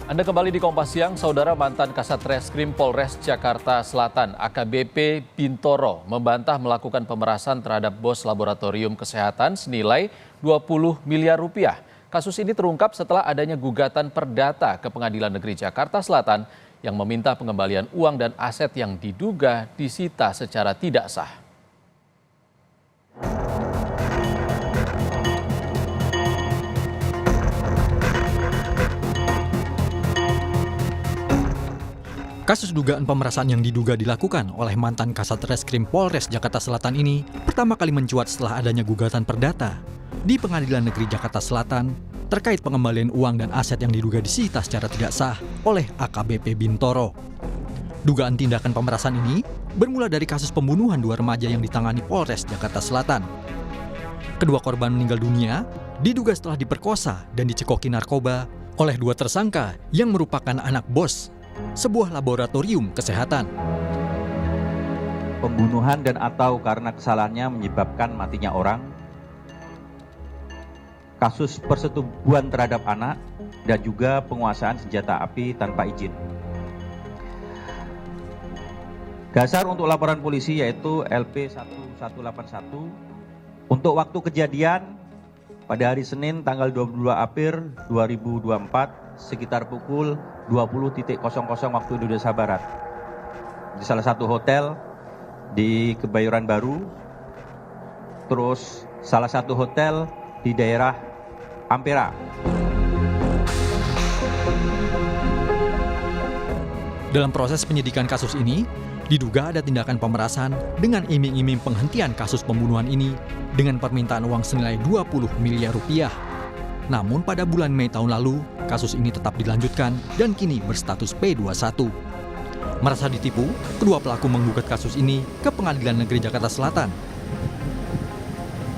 Anda kembali di Kompas Siang, Saudara. Mantan Kasat Reskrim Polres Jakarta Selatan AKBP Bintoro membantah melakukan pemerasan terhadap bos laboratorium kesehatan senilai 20 miliar rupiah. Kasus ini terungkap setelah adanya gugatan perdata ke Pengadilan Negeri Jakarta Selatan yang meminta pengembalian uang dan aset yang diduga disita secara tidak sah. Kasus dugaan pemerasan yang diduga dilakukan oleh mantan Kasat Reskrim Polres Jakarta Selatan ini pertama kali mencuat setelah adanya gugatan perdata di Pengadilan Negeri Jakarta Selatan terkait pengembalian uang dan aset yang diduga disita secara tidak sah oleh AKBP Bintoro. Dugaan tindakan pemerasan ini bermula dari kasus pembunuhan dua remaja yang ditangani Polres Jakarta Selatan. Kedua korban meninggal dunia diduga setelah diperkosa dan dicekoki narkoba oleh dua tersangka yang merupakan anak bos sebuah laboratorium kesehatan. Pembunuhan dan atau karena kesalahannya menyebabkan matinya orang, kasus persetubuhan terhadap anak, dan juga penguasaan senjata api tanpa izin. Dasar untuk laporan polisi yaitu LP 1181 untuk waktu kejadian pada hari Senin tanggal 22 April 2024 sekitar pukul 20.00 waktu Indonesia Barat di salah satu hotel di Kebayoran Baru, terus salah satu hotel di daerah Ampera. Dalam proses penyidikan kasus ini, diduga ada tindakan pemerasan dengan iming-iming penghentian kasus pembunuhan ini dengan permintaan uang senilai 20 miliar rupiah. Namun pada bulan Mei tahun lalu, kasus ini tetap dilanjutkan dan kini berstatus P21. Merasa ditipu, kedua pelaku menggugat kasus ini ke Pengadilan Negeri Jakarta Selatan.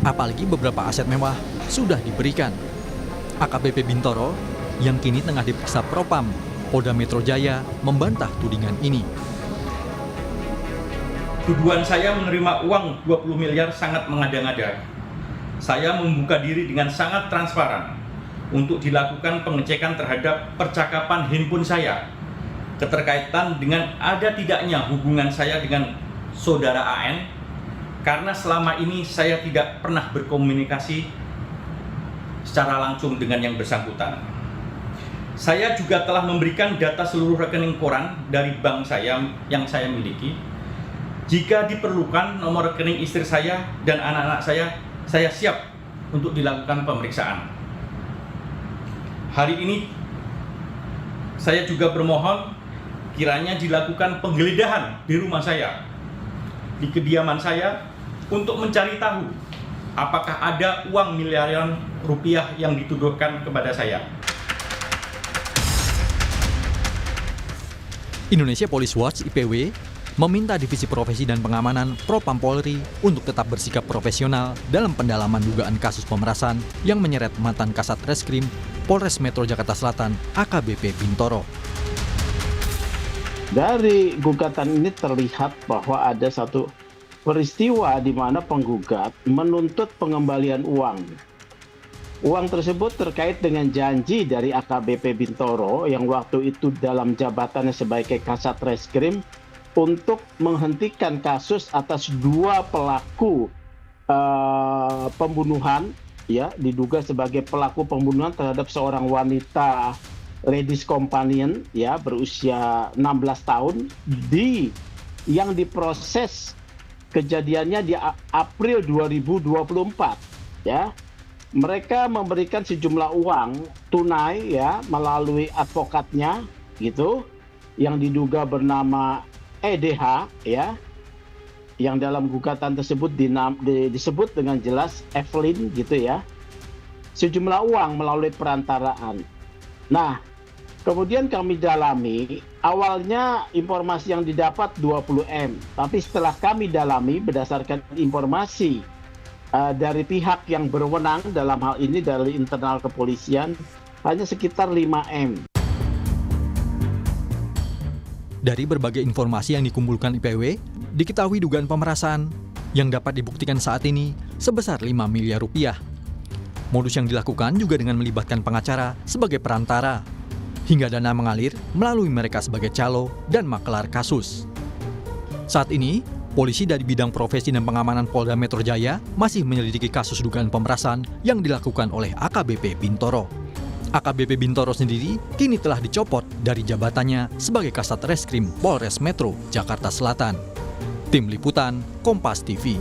Apalagi beberapa aset mewah sudah diberikan. AKBP Bintoro yang kini tengah diperiksa Propam Polda Metro Jaya membantah tudingan ini. Tuduhan saya menerima uang 20 miliar sangat mengada-ngada. Saya membuka diri dengan sangat transparan untuk dilakukan pengecekan terhadap percakapan handphone saya, keterkaitan dengan ada tidaknya hubungan saya dengan saudara AN, karena selama ini saya tidak pernah berkomunikasi secara langsung dengan yang bersangkutan. Saya juga telah memberikan data seluruh rekening koran dari bank saya yang saya miliki. Jika diperlukan nomor rekening istri saya dan anak-anak saya siap untuk dilakukan pemeriksaan. Hari ini saya juga bermohon kiranya dilakukan penggeledahan di rumah saya, di kediaman saya, untuk mencari tahu apakah ada uang miliaran rupiah yang dituduhkan kepada saya. Indonesia Police Watch (IPW) meminta Divisi Profesi dan Pengamanan Propam Polri untuk tetap bersikap profesional dalam pendalaman dugaan kasus pemerasan yang menyeret mantan Kasat Reskrim Polres Metro Jakarta Selatan AKBP Bintoro. Dari gugatan ini terlihat bahwa ada satu peristiwa di mana penggugat menuntut pengembalian uang. Uang tersebut terkait dengan janji dari AKBP Bintoro yang waktu itu dalam jabatannya sebagai Kasat Reskrim untuk menghentikan kasus atas dua pelaku pembunuhan, ya, diduga sebagai pelaku pembunuhan terhadap seorang wanita ladies companion, ya, berusia 16 tahun yang diproses kejadiannya di April 2024, ya. Mereka memberikan sejumlah uang tunai, ya, melalui advokatnya gitu, yang diduga bernama EDH, ya, yang dalam gugatan tersebut disebut dengan jelas Evelyn gitu, ya, sejumlah uang melalui perantaraan. Nah, kemudian kami dalami, awalnya informasi yang didapat 20M, tapi setelah kami dalami berdasarkan informasi dari pihak yang berwenang dalam hal ini dari internal kepolisian, hanya sekitar 5M. Dari berbagai informasi yang dikumpulkan IPW, diketahui dugaan pemerasan yang dapat dibuktikan saat ini sebesar 5 miliar rupiah. Modus yang dilakukan juga dengan melibatkan pengacara sebagai perantara. hingga dana mengalir melalui mereka sebagai calo dan makelar kasus. Saat ini, polisi dari bidang profesi dan pengamanan Polda Metro Jaya masih menyelidiki kasus dugaan pemerasan yang dilakukan oleh AKBP Bintoro. AKBP Bintoro sendiri kini telah dicopot dari jabatannya sebagai Kasat Reskrim Polres Metro Jakarta Selatan. Tim Liputan, Kompas TV.